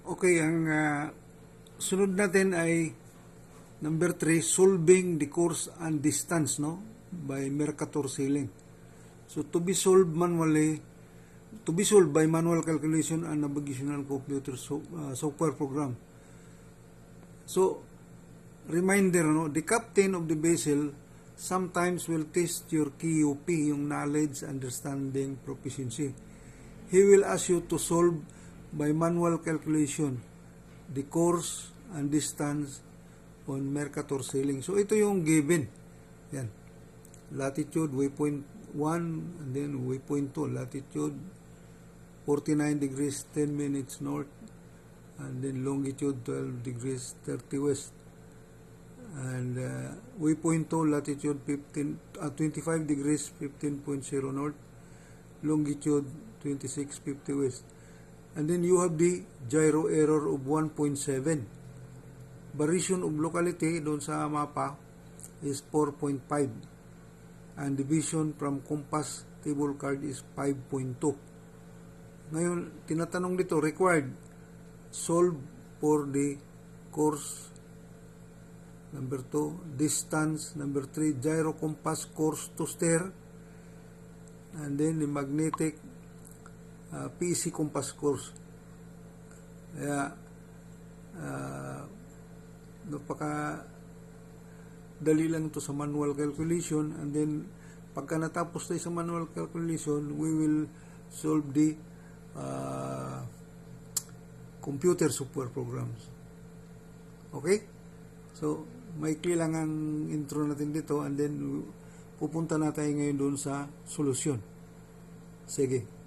Okay, ang sunod natin ay number 3, solving the course and distance, no? By Mercator Ceiling. So to be solved by manual calculation and navigational computer software program. So reminder, no, the captain of the vessel sometimes will test your KUP, yung knowledge, understanding, proficiency. He will ask you to solve by manual calculation the course and distance on Mercator Ceiling. So ito yung given. Yan. Latitude, waypoint 1, and then waypoint 2. Latitude, 49 degrees, 10 minutes north, and then longitude, 12 degrees, 30 west. And waypoint 2, latitude 25 degrees, 15.0 north, longitude 26.50 west. And then you have the gyro error of 1.7. Variation of locality doon sa mapa is 4.5. And deviation from compass table card is 5.2. Ngayon, tinatanong dito, required, solve for the course, number 2, distance, number 3, gyro compass course to steer, and then the magnetic PC compass course. Kaya napaka dali lang ito sa manual calculation, and then pagka natapos tayo sa manual calculation, we will solve the computer software programs. Okay? So maikli lang ang intro natin dito, and then pupunta na tayo ngayon doon sa solusyon. Sige.